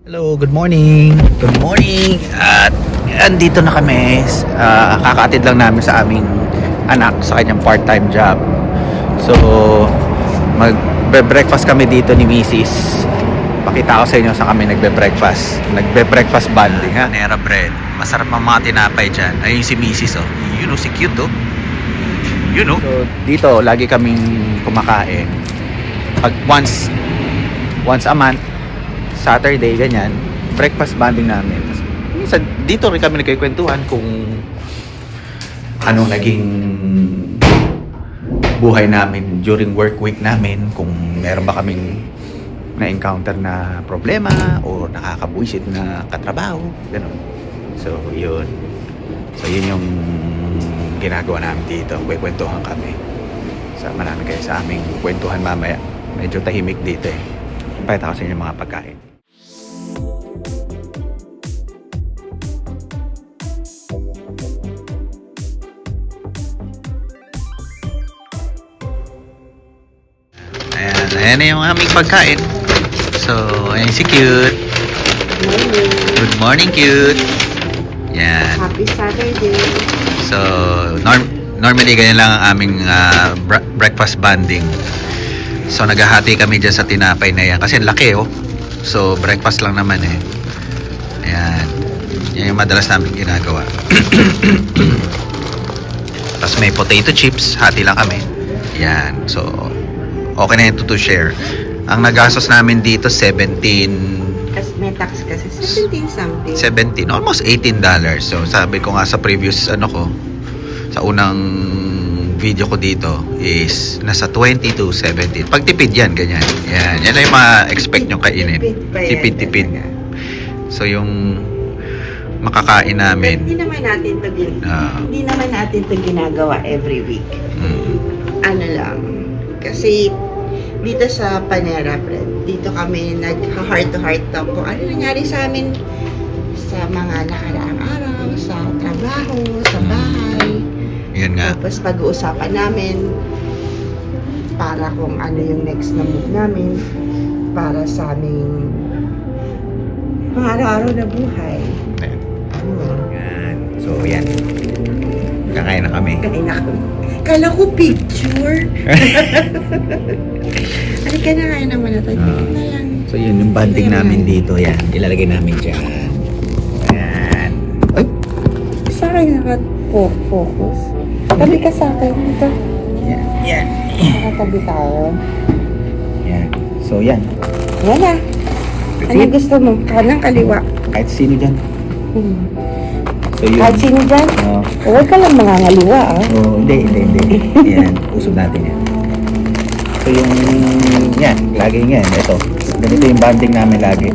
Hello, good morning. Good morning. At andito na kami. Kakaatid lang namin sa aming anak sa kanyang part-time job. So, magbe-breakfast kami dito ni Mrs. Pakita ko sa inyo sa kami nagbe-breakfast. Nagbe-breakfast banding ha. Nera bread. Masarap ang mga tinapay dyan. Ayun si Mrs. Oh. You know, si cute oh. You know. So, dito lagi kaming kumakain. Pag once a month, Saturday, ganyan, breakfast banding namin. Minsan, dito rin kami nagkikwentuhan kung anong naging buhay namin during work week namin, kung meron ba kaming na-encounter na problema o nakakabuisit na katrabaho, gano'n. So, yun. So, yun yung ginagawa namin dito. Kwentuhan kami. Sama namin kayo sa aming kwentuhan mamaya. Medyo tahimik dito eh. Pakita ko sa inyo mga pagkain. Ayan na yung aming pagkain. So, ayan si Cute. Good morning, Cute. Yan. Happy Saturday. So, normally ganyan lang ang aming breakfast banding. So, naghahati kami dyan sa tinapay na yan. Kasi laki oh. So, breakfast lang naman eh. Ayan. Yan yung madalas namin ginagawa. Tapos may potato chips. Hati lang kami. Yan. So, okay na yun to share. Ang nagastos namin dito, 17. Kasi may tax kasi 17 something. 17. Almost $18. So, sabi ko nga sa previous sa unang video ko dito is nasa 20 to 17. Pagtipid yan, ganyan. Yan. Yan ay ma-expect nyo kainin. Tipid-tipid. So, yung makakain namin. Hindi naman natin to ginagawa every week. Ano lang. Kasi dito sa Panera Bread, dito kami nag-heart to heart talk kung ano nangyari sa amin sa mga nakaraang araw, sa trabaho, sa bahay. Yan nga. Tapos pag-uusapan namin para kung ano yung next na move namin para sa aming mga araw-araw na buhay. Yan. So, yan. Kakain na kami. Kain na kami. Kala ko picture. Halika na, kain na muna tayo. Na yan. So, yun yung banding namin dito. Yan. Ilalagay namin dyan. Yan. Ay! Sa akin naka-focus. Tabi ka sa akin dito. Yan. Yan. Nakatabi tayo. Yan. So, yan. Yan na. Ano gusto mo? Kanang kaliwa. Kahit sino dyan. So, yun. Kahit sino dyan? Huwag ka lang mangangaliwa Hindi. Yan. Usog natin yan. So, yung yan. Laging yan. Ito. Ganito yung banding namin lagi.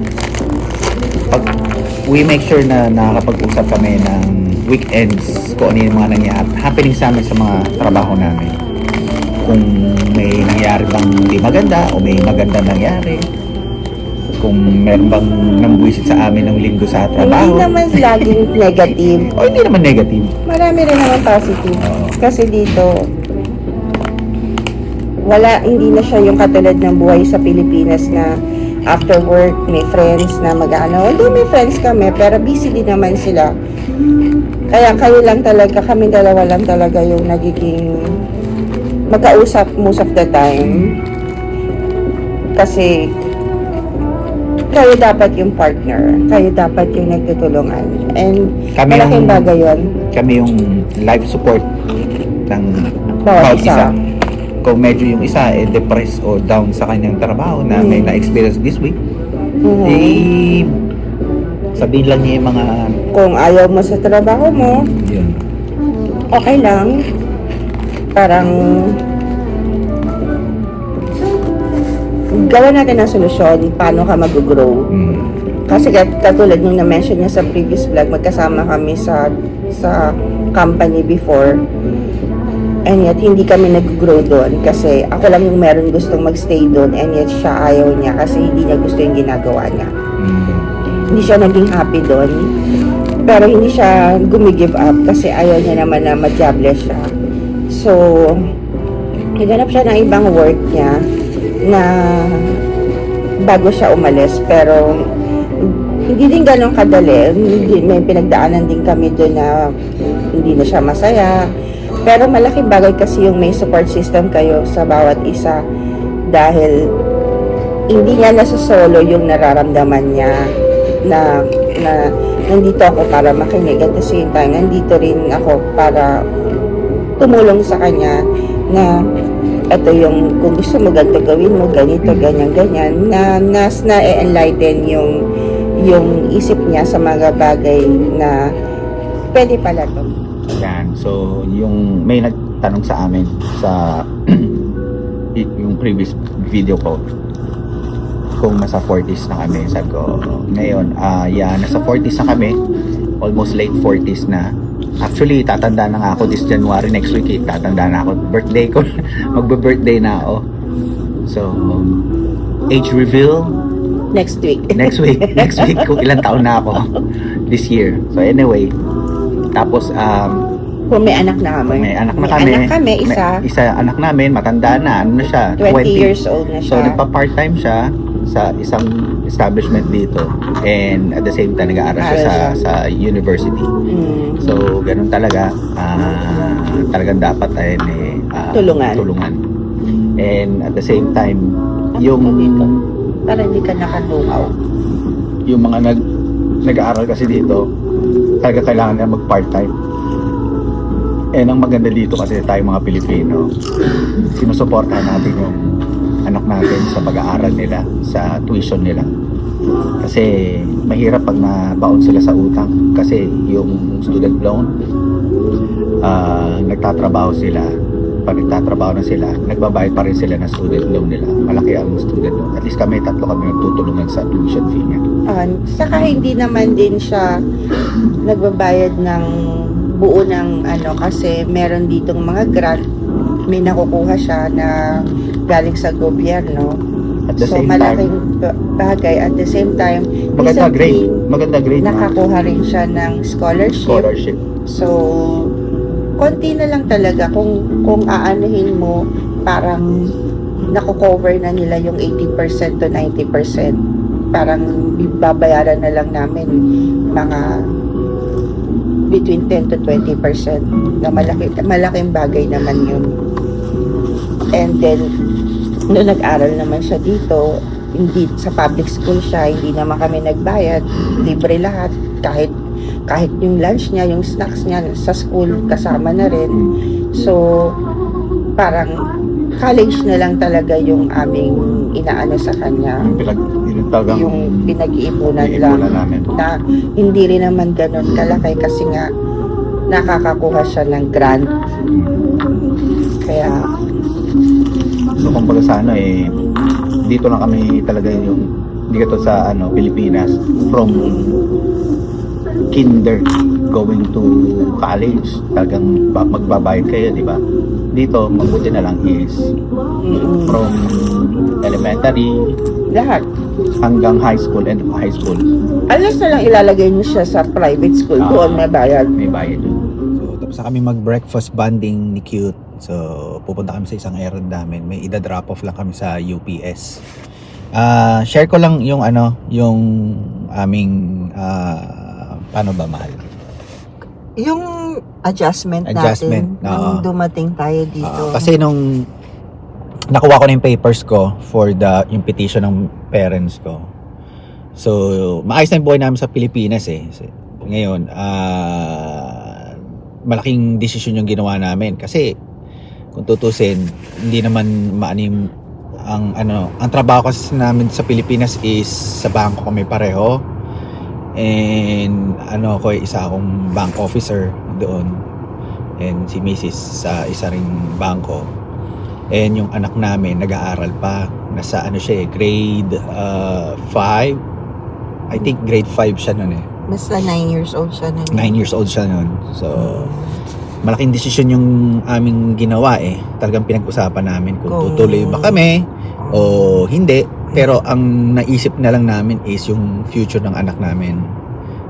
Pag we make sure na nakakapag-usap kami ng weekends kung ano yung mga nangyari, happening sa amin sa mga trabaho namin. Kung may nangyari bang hindi maganda o may maganda nangyari. Kung meron bang nambuisit sa amin ng linggo sa trabaho. Hindi naman laging negative. O hindi naman negative. Marami rin naman positive. Kasi dito, hindi na siya yung katulad ng buhay sa Pilipinas na after work, may friends na mag-ano. Although may friends kami, pero busy din naman sila. Kaya kayo lang talaga, kami dalawa lang talaga yung nagiging magkausap most of the time. Kasi kayo dapat yung partner. Kayo dapat yung nagtutulungan. And malaking bagay yun. Kami yung life support ng bawat isa. Kung medyo yung isa depressed o down sa kanyang trabaho na may na-experience this week, sabihin lang niya yung mga kung ayaw mo sa trabaho mo, yun. Okay lang. Parang gawa natin ang solusyon paano ka mag-grow. Kasi katulad nung na-mention niya sa previous vlog, magkasama kami sa company before. And yet, hindi kami nag-grow doon kasi ako lang yung meron gustong magstay doon and yet siya ayaw niya kasi hindi niya gusto yung ginagawa niya. Hindi siya naging happy doon. Pero hindi siya gumigive up kasi ayaw niya naman na ma-jobless siya. So, naghanap siya ng ibang work niya na bago siya umalis. Pero hindi din ganun kadali. May pinagdaanan din kami doon na hindi na siya masaya. Pero malaking bagay kasi yung may support system kayo sa bawat isa dahil hindi niya nasosolo yung nararamdaman niya na nandito ako para makinig at the same time nandito rin ako para tumulong sa kanya na ito yung kung gusto mo ganito gawin mo ganito ganyan na-enlighten yung isip niya sa mga bagay na pwede pala to. Yan. So, yung may nagtanong sa amin sa yung previous video ko kung nasa 40s na kami. Sabi ko, ngayon, nasa 40s na kami. Almost late 40s na. Actually, tatanda na nga ako this January next week. Tatanda na ako. Birthday ko. Magbe-birthday na ako. So, age reveal. Next week. Next week kung ilang taon na ako this year. So, anyway. Tapos, Kung may anak na kami. may anak na kami. Anak kami, isa. Isa anak namin, matanda na. Ano na siya? 20 years old na So, siya. nagpa-part-time siya sa isang establishment dito. And at the same time, nag-aaral siya sa university. Mm. So, ganun talaga. Talagang dapat ay tulungan. And at the same time, yung para hindi ka nakalungaw. yung mga nag-aaral kasi dito, talaga kailangan na mag-part-time. And ang maganda dito kasi tayo mga Pilipino, sinusuportahan natin yung anak natin sa pag-aaral nila, sa tuition nila. Kasi mahirap pag nabaon sila sa utang. Kasi yung student loan, nagtatrabaho sila. Pag nagtatrabaho na sila, nagbabayad pa rin sila ng student loan nila. Malaki ang student loan. At least tatlo kami nagtutulungan sa tuition fee niya. Saka hindi naman din siya nagbabayad ng buo ng kasi meron ditong mga grant, may nakukuha siya na galing sa gobyerno. At the So same malaking bagay. At the same time, maganda recently, grade. nakakuha rin siya ng scholarship. So, konti na lang talaga kung aanuhin mo, parang nako-cover na nila yung 80% to 90%. Parang babayaran na lang namin mga between 10 to 20% na malaking bagay naman yun. And then, noong nag-aral naman siya dito, hindi sa public school siya, hindi naman kami nagbayad, libre lahat, kahit yung lunch niya, yung snacks niya sa school, kasama na rin. So, parang college na lang talaga yung aming inaano sa kanya. Yung pinag-iipunan lang. Namin. Na hindi rin naman ganun kalaki kasi nga nakakakuha siya ng grant. Kaya, so kumbaga sa dito lang kami talaga yung dito sa Pilipinas from kinder going to college talagang magbabayad kayo, di ba? Dito mabuti na lang is from elementary lahat. Hanggang high school and high school. Alas na lang ilalagay niyo siya sa private school doon may bayad. May bayad yun. So tapos na kami mag-breakfast bonding ni Cute. So pupunta kami sa isang errand namin. May ida-drop off lang kami sa UPS. Share ko lang yung yung aming paano ba mahal? Yung adjustment natin nung dumating tayo dito. Kasi nung nakuha ko na yung papers ko for yung petition ng parents ko. So, maayos na yung buhay namin sa Pilipinas eh. Ngayon, malaking desisyon yung ginawa namin. Kasi, kung tutusin, hindi naman maanim ang trabaho kasi namin sa Pilipinas is sa bangko kami pareho. And, isa akong bank officer doon. And si Mrs. sa isa ring bangko. And yung anak namin nag-aaral pa, nasa grade 5. I think grade 5 siya noon eh. Basta 9 years old siya noon. 9 years old siya noon. So malaking desisyon yung aming ginawa eh. Talagang pinag-usapan namin kung tutuloy ba kami o hindi. Pero ang naisip na lang namin is yung future ng anak namin.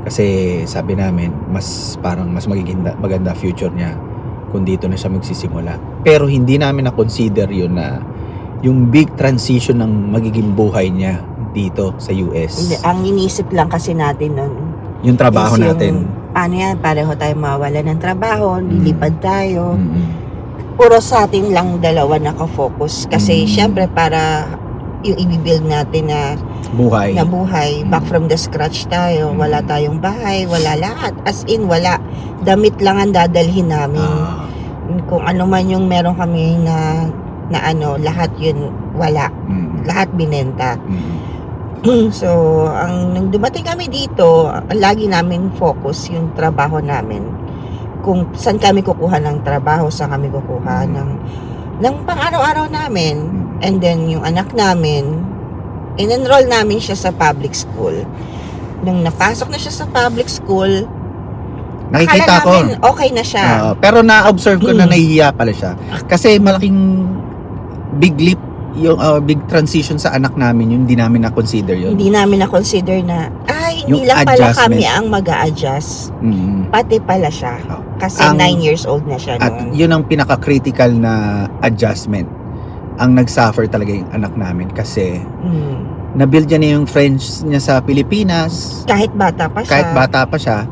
Kasi sabi namin mas magiging maganda future niya kung dito na siya magsisimula. Pero hindi namin na-consider yun na yung big transition ng magiging buhay niya dito sa US. Ang inisip lang kasi natin nun, Yung trabaho is yung, natin. paano yan, pareho tayo mawala ng trabaho, lilipad tayo. Mm. Puro sa atin lang dalawa nakafocus. Kasi syempre para yung i-build natin na Buhay. buhay, back from the scratch tayo. Wala tayong bahay, wala lahat. As in, wala. Damit lang ang dadalhin namin. Ah. Kung ano man yung meron kami na ano, lahat yun wala. Lahat binenta. So, nung dumating kami dito, lagi namin focus yung trabaho namin. Kung saan kami kukuha ng trabaho, saan kami kukuha ng pang-araw-araw namin. And then, yung anak namin, in-enroll namin siya sa public school. Nung napasok na siya sa public school, Nakikita akala ko. namin okay na siya. Pero na-observe ko na nahihiya pala siya. Kasi malaking big leap, yung big transition sa anak namin, yun, hindi namin na-consider yun. Hindi namin na-consider na, hindi Yung lang pala adjustment. kami ang mag-a-adjust. Pati pala siya. Oh. Kasi Ang- 9 years old na siya At noon. yun ang pinaka-critical na adjustment. Ang nag-suffer talaga yung anak namin kasi na-build niya na yung friends niya sa Pilipinas, Kahit bata pa siya. kahit bata pa siya.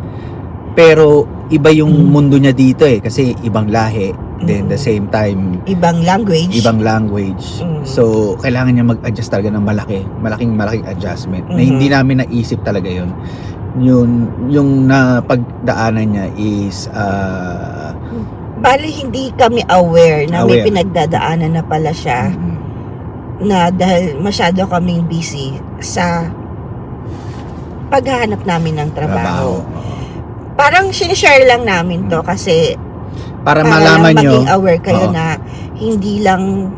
Pero iba yung mundo niya dito kasi ibang lahi. Then the same time, Ibang language. ibang language. So, kailangan niya mag-adjust talaga ng malaking adjustment. Na hindi namin naisip talaga yun. Yung napagdaanan niya is Bali, hindi kami aware na may Aware. pinagdadaanan na pala siya. Na dahil masyado kaming busy sa paghahanap namin ng trabaho. Parang sinishare lang namin to kasi Para lang malaman nyo. maging aware kayo Oo. na hindi lang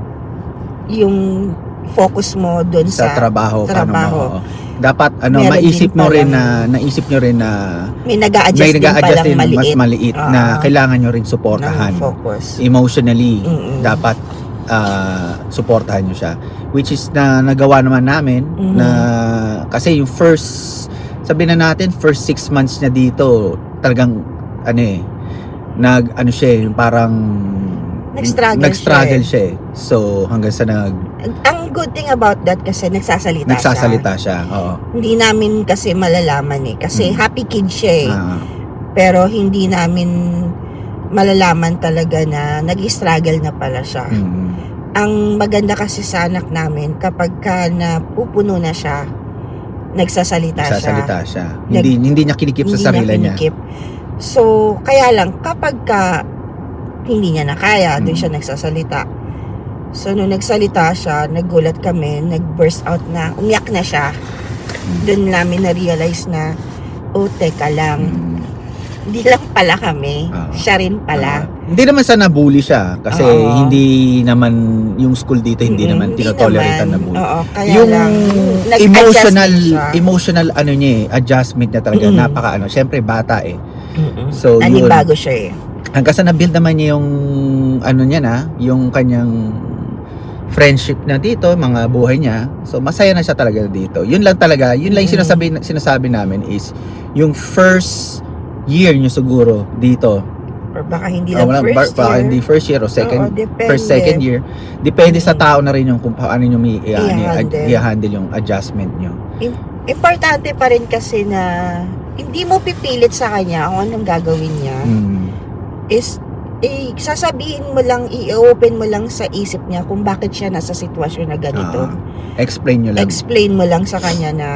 yung focus mo doon Sa trabaho. Paano trabaho. mo, dapat Meron maisip din mo rin palang- naisip nyo rin na May nag-a-adjust may din nag-a-adjust palang din mas maliit na Oo. kailangan nyo rin ng suportahan. focus. Emotionally, Mm-mm. dapat suportahan nyo siya. Which is na nagawa naman namin na kasi yung first, sabihin na natin, first 6 months niya dito, talagang siya yung parang Nag-struggle siya. So hanggang sa Ang good thing about that kasi nagsasalita siya. Oo. Hindi namin kasi malalaman kasi happy kid siya pero hindi namin malalaman talaga na nag-struggle na pala siya. Ang maganda kasi sa anak namin kapag ka napupuno na siya, nagsasalita siya. Nag- Hindi niya kinikip Hindi sa sarili niya. kinikip. So, kaya lang kapag ka hindi niya na kaya, doon siya nagsasalita. So, nung nagsalita siya, nagulat kami, nag-burst out na, umiyak na siya. Doon namin na-realize na, teka lang, hindi lang pala kami, siya rin pala. Hindi naman sa nabully siya kasi Oo. hindi naman yung school dito hindi naman Hindi tinotolerate naman. na bully. Oo, kaya Yung lang, nag-adjust din siya. emotional adjustment niya talaga napaka syempre bata So Nanibago siya hanggang sa na-build naman niya yung yung kanyang friendship na dito, mga buhay niya. So masaya na siya talaga dito. Yun lang yung sinasabi namin is yung first year niyo siguro dito. Or baka hindi lang first Baka year. hindi first year o second, Oo, depende. first, second year. Depende sa tao na rin yung kung paano nyo I-handle. i-handle yung adjustment nyo. Importante pa rin kasi na hindi mo pipilit sa kanya kung anong gagawin niya. Is sasabihin mo lang, i-open mo lang sa isip niya kung bakit siya nasa sitwasyon na ganito. Explain nyo lang. Explain mo lang sa kanya na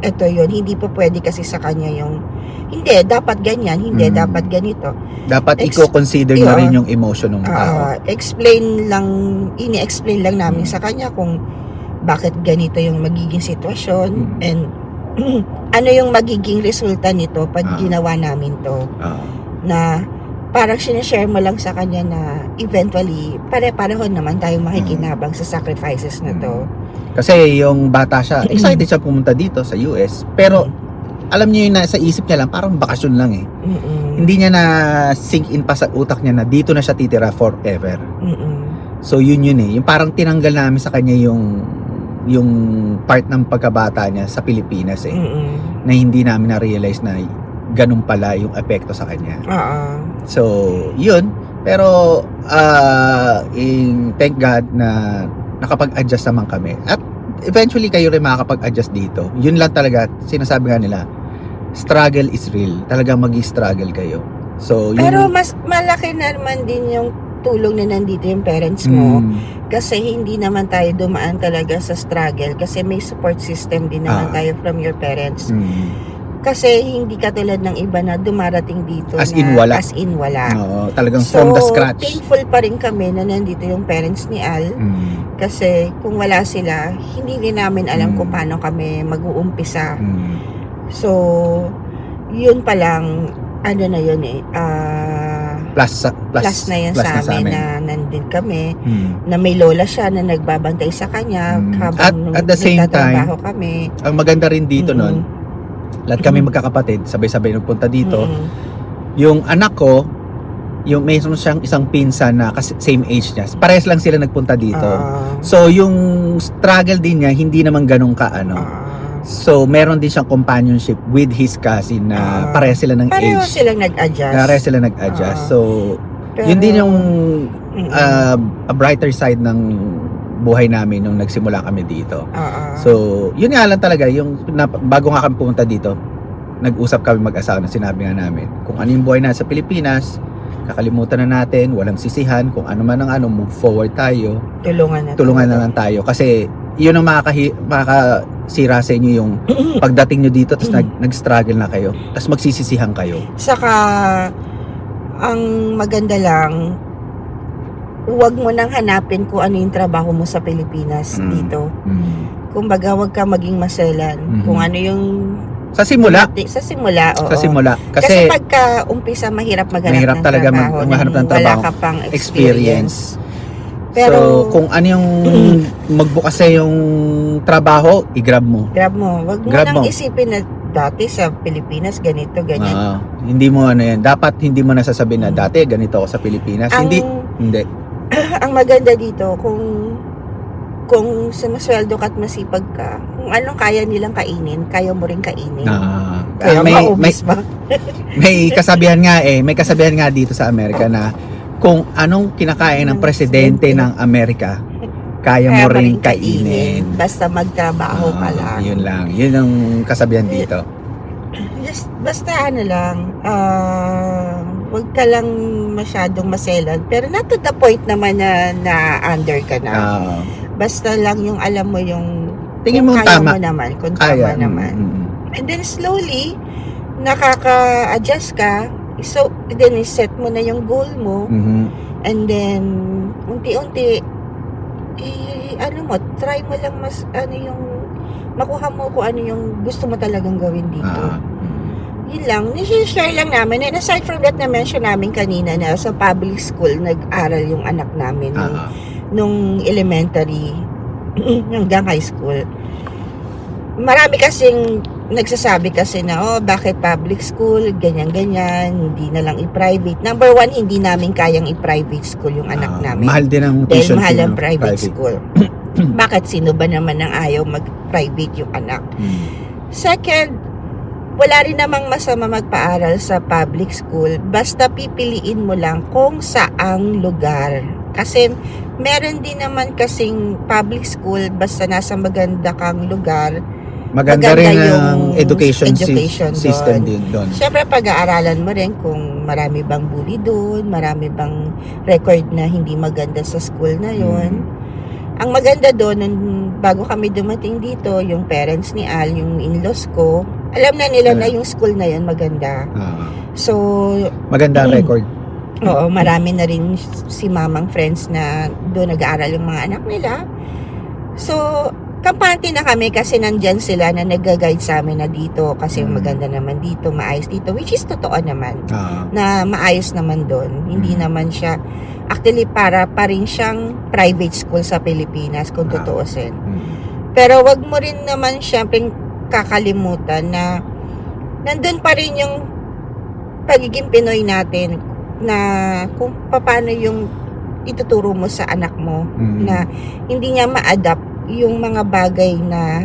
eto yun, hindi pa pwede kasi sa kanya yung hindi, dapat ganyan, hindi, dapat ganito. Dapat i-consider nyo rin yung emotion ng tao. Ini-explain lang namin sa kanya kung bakit ganito yung magiging sitwasyon and ano yung magiging resulta nito pag ginawa namin to. Na parang sinishare mo lang sa kanya na eventually pare-pareho naman tayong makikinabang sa sacrifices na to. Kasi yung bata siya, excited siya pumunta dito sa US, pero alam niyo yung nasa isip niya lang, parang bakasyon lang Hindi niya na sink in pa sa utak niya na dito na siya titira forever. So yun yung parang tinanggal namin sa kanya yung part ng pagkabata niya sa Pilipinas na hindi namin na-realize na ganun pala yung epekto sa kanya. So yun, pero thank God na nakapag-adjust naman kami. At eventually kayo rin makakapag-adjust dito. Yun lang talaga, sinasabi nga nila, struggle is real. Talagang mag-struggle kayo. So, yung, Pero mas malaki naman din yung tulong na nandito yung parents mo. Kasi hindi naman tayo dumaan talaga sa struggle. Kasi may support system din naman tayo from your parents. Kasi hindi katulad ng iba na dumarating dito As na in wala. as in wala. Oo, talagang So, from the scratch. thankful pa rin kami na nandito yung parents ni Al. Kasi kung wala sila, hindi din namin alam kung paano kami mag-uumpisa. So, yun pa lang, ano na yun eh, Plus na yan plus sa amin na nandun kami, na may lola siya na nagbabantay sa kanya habang At the same time, nagtatrabaho kami. ang maganda rin dito nun, lahat kami magkakapatid, sabay-sabay nagpunta dito. Yung anak ko, yung mayroon siyang isang pinsan na kasi same age niya. Parehas lang sila nagpunta dito. So yung struggle din niya hindi naman ganun ka ano. So meron din siyang companionship with his cousin na parehas sila ng Pareho age. silang nag-adjust. Parehas sila nag-adjust. So Pero, yun din yung a brighter side ng buhay namin nung nagsimula kami dito. So, yun nga lang talaga, yung bago nga kami pumunta dito, nag-usap kami mag-asawa na sinabi nga namin, kung ano yung buhay na sa Pilipinas, kakalimutan na natin, walang sisihan, kung ano man ang ano, move forward tayo, tulungan na lang tayo. Kasi, yun ang makakasira sa inyo yung pagdating nyo dito, tapos nag-struggle na kayo, tapos magsisisihan kayo. Saka, ang maganda lang, huwag mo nang hanapin kung ano yung trabaho mo sa Pilipinas dito. Kumbaga, huwag ka maging maselan. Kung ano yung... Sa simula. Sa simula, oo. Sa simula. Kasi pagka umpisa, mahirap maghanap ng talaga trabaho. maghanap ng trabaho. Wala ka pang experience. Pero, kung ano yung magbukas sa yung trabaho, i-grab mo. Grab mo. Huwag mo nang isipin na dati sa Pilipinas, ganito, ganyan. Hindi mo ano yan. Dapat hindi mo nasasabihin na dati ganito ako sa Pilipinas. Hindi. Ang maganda dito, kung sumasweldo ka at masipag ka, kung anong kaya nilang kainin, kaya mo rin kainin. Kaya maubos ba? May kasabihan nga dito sa Amerika na kung anong kinakain ng presidente ng Amerika, kaya mo rin kainin. Basta magtrabaho ka lang. Yun lang. Yun ang kasabihan dito. Basta ano lang, wag ka lang masyadong maselan. Pero not to the point naman na under ka na. Basta lang yung alam mo yung tingin mo kaya tama. mo naman, kung tama naman. And then slowly, nakaka-adjust ka. So, then set mo na yung goal mo. And then, unti-unti, try mo lang makuha mo kung ano yung gusto mo talagang gawin dito. Yun lang, nishishare lang namin. And aside from that, na-mention namin kanina na sa public school, nag-aral yung anak namin nung elementary hanggang high school. Marami kasing nagsasabi kasi na, bakit public school, ganyan-ganyan, hindi na lang i-private. Number one, hindi namin kayang i-private school yung anak namin. Mahal din ang tuition fee. Dahil mahal ang private school. Bakit sino ba naman ang ayaw mag-private yung anak? Second, wala rin namang masama magpaaral sa public school, basta pipiliin mo lang kung saang lugar. Kasi meron din naman kasing public school, basta nasa maganda kang lugar, maganda rin ang education system din doon. Siyempre, pag-aaralan mo rin kung marami bang bully doon, marami bang record na hindi maganda sa school na yon. Ang maganda doon, bago kami dumating dito, yung parents ni Al, yung in-laws ko, alam na nila na yung school na yon maganda. So, maganda ang record. Oo, marami na rin si mamang friends na doon nag-aaral yung mga anak nila. So, kampante na kami kasi nandyan sila na nag-guide sa amin na dito kasi maganda naman dito, maayos dito, which is totoo naman, na maayos naman doon. Hindi naman siya, actually para pa rin siyang private school sa Pilipinas kung tutuusin. Pero wag mo rin naman syempre kakalimutan na nandun pa rin yung pagiging Pinoy natin na kung paano yung ituturo mo sa anak mo na hindi niya ma-adapt yung mga bagay na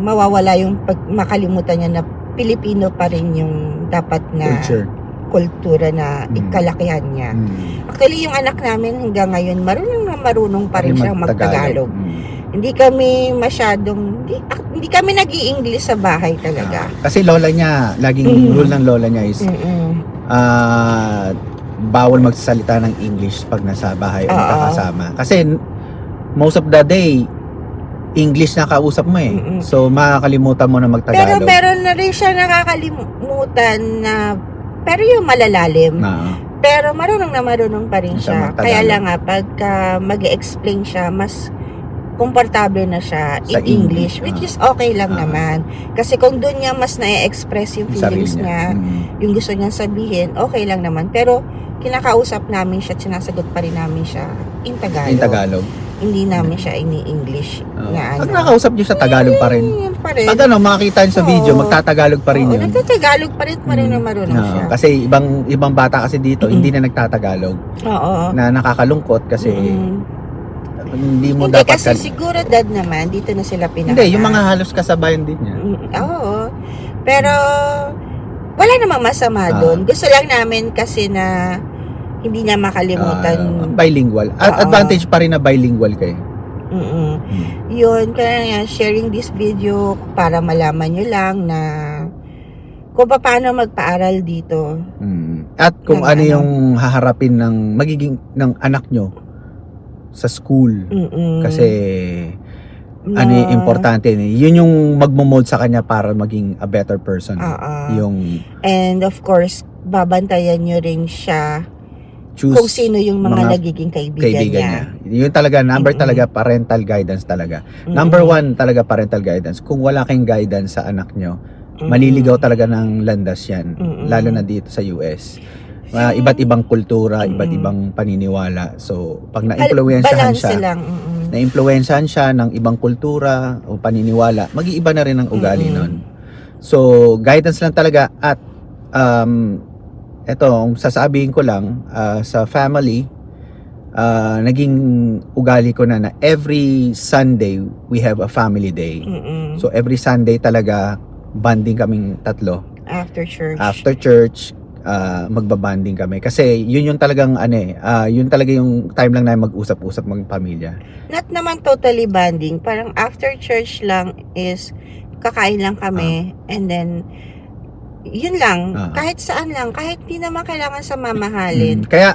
mawawala yung makalimutan niya na Pilipino pa rin yung dapat na kultura na ikalakihan niya. Actually, yung anak namin hanggang ngayon marunong pa rin siya mag-Tagalog. Hindi kami masyadong, hindi kami nag-i-English sa bahay talaga. Kasi lola niya, laging rule ng lola niya is bawal magsalita ng English pag nasa bahay o nakakasama. Kasi most of the day, English na kausap mo eh. So, makakalimutan mo na Pero magtagalog. meron na rin siya nakakalimutan na, pero yung malalalim. Pero marunong pa rin siya. Sa Kaya Tagalog. lang nga, pagka mag-explain siya, mas komportable na siya Sa in English, which is okay lang naman. Kasi kung doon niya mas na-express yung feelings niya, yung gusto niyang sabihin, okay lang naman. Pero kinakausap namin siya at sinasagot pa rin namin siya in Tagalog. In Tagalog. Hindi namin siya ini-English na Pag nakausap niyo sa Tagalog pa rin. Yun pa rin. Pag makakita niyo sa video, magtatagalog pa rin yun. Nagtatagalog pa rin na marunong siya. Kasi ibang bata kasi dito, hindi na nagtatagalog. Oo. Na nakakalungkot kasi hindi mo Hindi, dapat... kasi siguro dad naman, dito na sila pinaka. Hindi, yung mga halos kasabayan din niya. Oo. Pero, wala namang masama doon. Gusto lang namin kasi na hindi niya makalimutan. Bilingual. Advantage pa rin na bilingual kayo. Yun, kaya nga, sharing this video para malaman nyo lang na kung paano magpaaral dito. At kung ano yung haharapin ng magiging ng anak nyo sa school. Kasi ano yung importante, yun yung magmo-mold sa kanya para maging a better person. And of course, babantayan nyo rin siya choose kung sino yung mga nagiging kaibigan niya. Yun talaga, number talaga, parental guidance talaga. Number one talaga, parental guidance. Kung wala kayong guidance sa anak nyo, maliligaw talaga ng landas yan. Lalo na dito sa US. Iba't ibang kultura, iba't ibang paniniwala. So, pag na-influensyahan siya, na-influensyahan siya ng ibang kultura o paniniwala, mag-iiba na rin ang ugali nun. So, guidance lang talaga at eto, sasabihin ko lang, sa family, naging ugali ko na every Sunday, we have a family day. So, every Sunday talaga, banding kaming tatlo. After church, magbabanding kami. Kasi, yun yung talagang, yun talaga yung time lang na mag-usap-usap mga pamilya. Not naman totally banding. Parang after church lang is, kakain lang kami, and then, yun lang, kahit saan lang, kahit di naman kailangan sa mamahalin. Kaya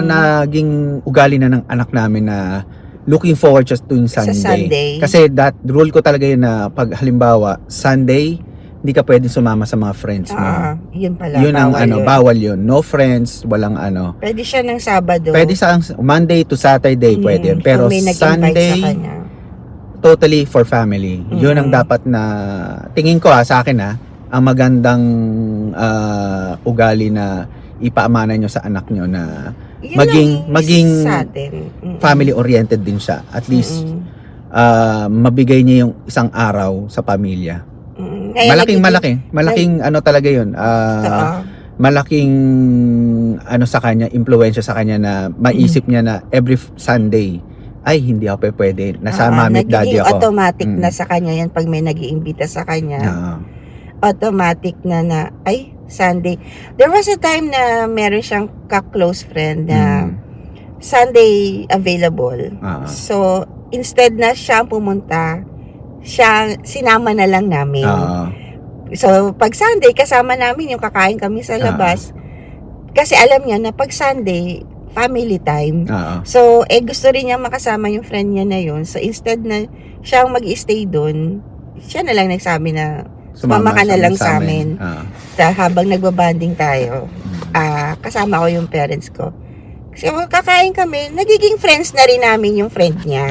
naging ugali na ng anak namin na looking forward just to Sunday. Kasi that rule ko talaga yun na pag halimbawa Sunday, hindi ka pwedeng sumama sa mga friends mo. Yun pala. Yun ang bawal yun. No friends, walang Pwede siya ng Sabado. Pwede sa Monday to Saturday, pwede yun. Pero Sunday, totally for family. Yun ang dapat na, tingin ko sa akin ang magandang ugali na ipaamana nyo sa anak nyo na maging family oriented din siya. At least mabigay niya yung isang araw sa pamilya. Malaking talaga yun. Malaking sa kanya, impluwensya sa kanya na maisip niya na every Sunday ay hindi ako pwede. Nasa mami at daddy ako. Automatic na sa kanya yan pag may nag-iimbita sa kanya. Automatic na ay Sunday. There was a time na meron siyang ka-close friend na Sunday available. So, instead na siya pumunta, sinama na lang namin. So, pag Sunday, kasama namin yung kakain kami sa labas. Kasi alam niya na pag Sunday, family time. So, gusto rin niya makasama yung friend niya na yun. So, instead na siyang mag-stay doon, siya na lang nagsabi na sumama ka na lang sa amin. Habang nagbabanding tayo, kasama ko yung parents ko. Kasi kakain kami, nagiging friends na rin namin yung friend niya.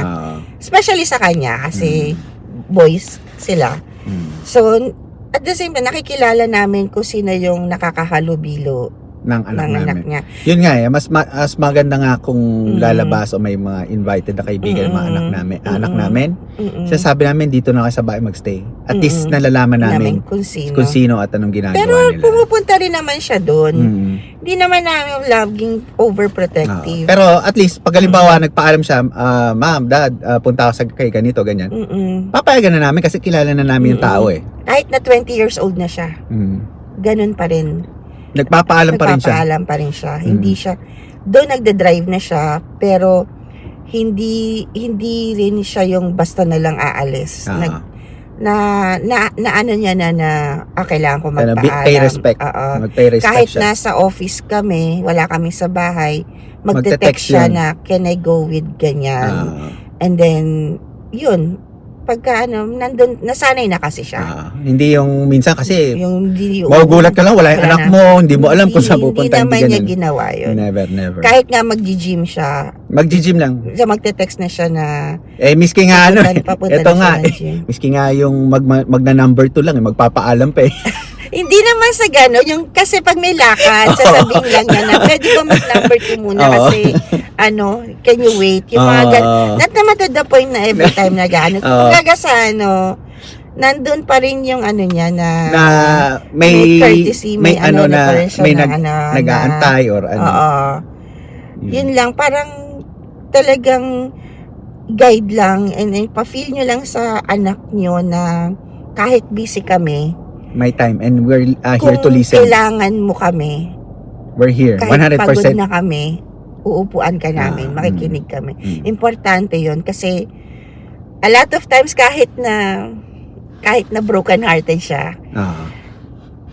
Especially sa kanya, kasi boys sila. So, at the same time, nakikilala namin kung sino yung nakakahalubilo ng anak niya. Yun nga mas maganda nga kung lalabas o may mga invited na kaibigan ng mga anak namin. Sasabi namin dito na kayo sa bahay magstay. At least nalalaman namin kung sino at anong ginagawa nila. Pero pumupunta rin naman siya doon. Hindi naman namin laging overprotective. Pero at least pag halimbawa nagpaalam siya, ma'am, dad, punta ako sa kay ganito, ganyan. Papayagan na namin kasi kilala na namin yung tao eh. Kahit na 20 years old na siya. Ganun pa rin. Nagpapaalam pa rin siya. Hindi siya, doon nagde-drive na siya, pero hindi rin siya yung basta na lang aalis. Na ano niya na kailangan ko magpaalam. Pay respect. Oo. Mag-pay respect Kahit siya. nasa office kami, wala kami sa bahay, magte-text siya yun. na, can I go with ganyan? And then, yun, pagka nandun, nasanay na kasi siya. Hindi yung minsan kasi magugulat ka lang, wala yung wala anak na. mo, hindi mo alam kung saan pupunta. Hindi naman niya ginawa yun. Never. Kahit nga mag-gym siya, Mag-gym lang. magte-text na siya na Miski nga papunta ito na nga, siya ng gym. miski nga yung magna-number 2 lang, magpapaalam pa eh. Hindi naman sa gano'n, yung kasi pag may lakad, sasabihin lang niya na pwede ko mag-number 2 muna kasi can you wait? Yung mga gano'n. Not naman to the point na every time na gano'n. Kumbaga sa nandun pa rin yung niya na may courtesy, may nag-aantay or ano. Yun lang, parang talagang guide lang and pa-feel nyo lang sa anak nyo na kahit busy kami, may time and we're here to kung listen. kailangan mo kami, We're here, kahit 100%. pagod na kami, uupuan ka namin, makikinig kami. Importante yon kasi a lot of times kahit na broken hearted siya,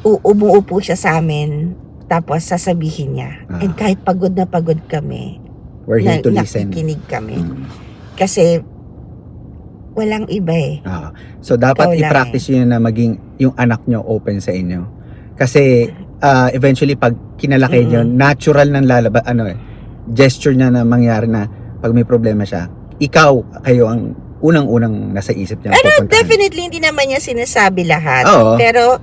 umuupo siya sa amin, tapos sasabihin niya. And kahit pagod na pagod kami, we're here to listen. Nakikinig kami. Kasi walang iba eh. So dapat Ikaw lang i-practice yun na maging yung anak nyo open sa inyo. Kasi eventually pag kinalaki nyo, natural nang gesture niya na mangyari na pag may problema siya, kayo ang unang-unang nasa isip niya. Pero definitely hindi naman niya sinasabi lahat. Oo. Pero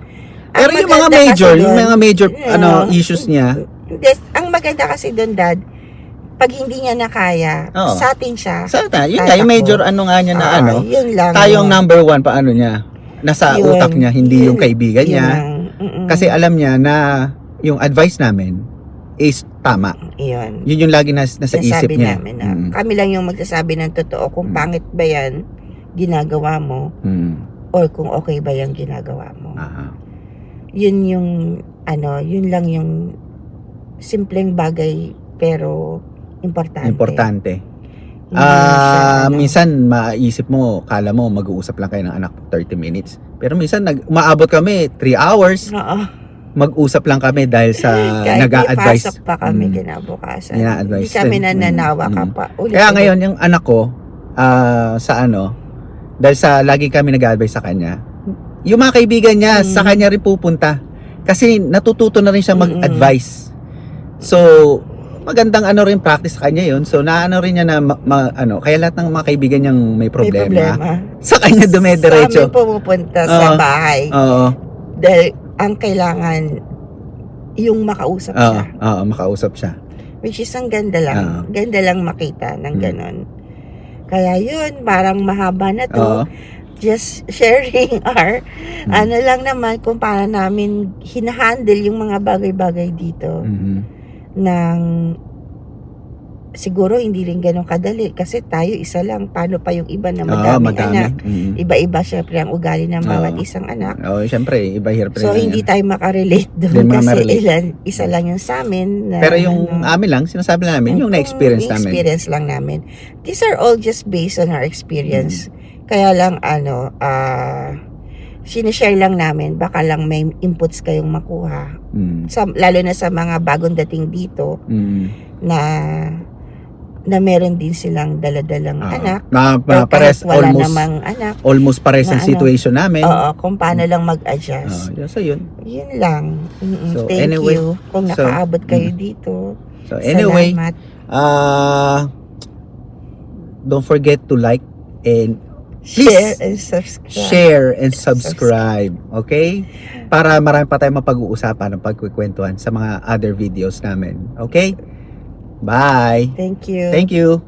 yung mga major issues niya. Ang maganda kasi doon, Dad, pag hindi niya na kaya, sa atin siya. Yun nga, yung major niya na yun lang. Tayo ang number 1 paano niya. Nasa utak niya, hindi yung kaibigan niya. Kasi alam niya na yung advice namin is tama. Yun yung lagi nasa isip niya. Namin na, kami lang yung magsasabi ng totoo kung pangit ba yan ginagawa mo or kung okay ba yung ginagawa mo. Yun yung yun lang yung simpleng bagay pero importante. Minsan maisip mo, kala mo mag-uusap lang kayo ng anak 30 minutes. Pero minsan umaabot kami 3 hours. Mag-usap lang kami dahil sa nag-a-advise. Kahit pa kami kinabukasan. Ina-advise. Hindi kami nananawa ka pa. Kaya ngayon yung anak ko dahil sa lagi kami nag-a-advise sa kanya, yung mga kaibigan niya sa kanya rin pupunta. Kasi natututo na rin siya mag-advise. So magandang rin practice sa kanya yun. So rin niya na kaya lahat ng mga kaibigan niyang may problema. Sa kanya dumediretso. Sa amin pumupunta sa bahay. Dahil ang kailangan yung makausap siya. Makausap siya. Which is ang ganda lang. Ganda lang makita ng ganon. Kaya yun, parang mahaba na to. Just sharing our lang naman kung paano namin hinahandle yung mga bagay-bagay dito. Ng siguro hindi rin ganun kadali kasi tayo isa lang, paano pa yung iba na madaming anak. Iba-iba syempre ang ugali ng bawat isang anak. Syempre iba hirap rin. So hindi tayo makarelate doon kasi isa lang yung sa amin na, pero yung amin lang sinasabi lang namin yung na-experience namin. Experience lang namin. These are all just based on our experience. Kaya lang sinishare lang namin, baka lang may inputs kayong makuha. Lalo na sa mga bagong dating dito na meron din silang daladalang anak. Pares wala namang anak. Almost pares ang situation namin. Kung paano lang mag-adjust. So yun. Yun lang. So, Thank anyway, you kung nakaabot kayo dito. So anyway, salamat. Don't forget to like and Share and subscribe. Share and subscribe. Okay? Para marami pa tayong mapag-uusapan ng pagkukwentuhan sa mga other videos namin. Okay? Bye. Thank you. Thank you.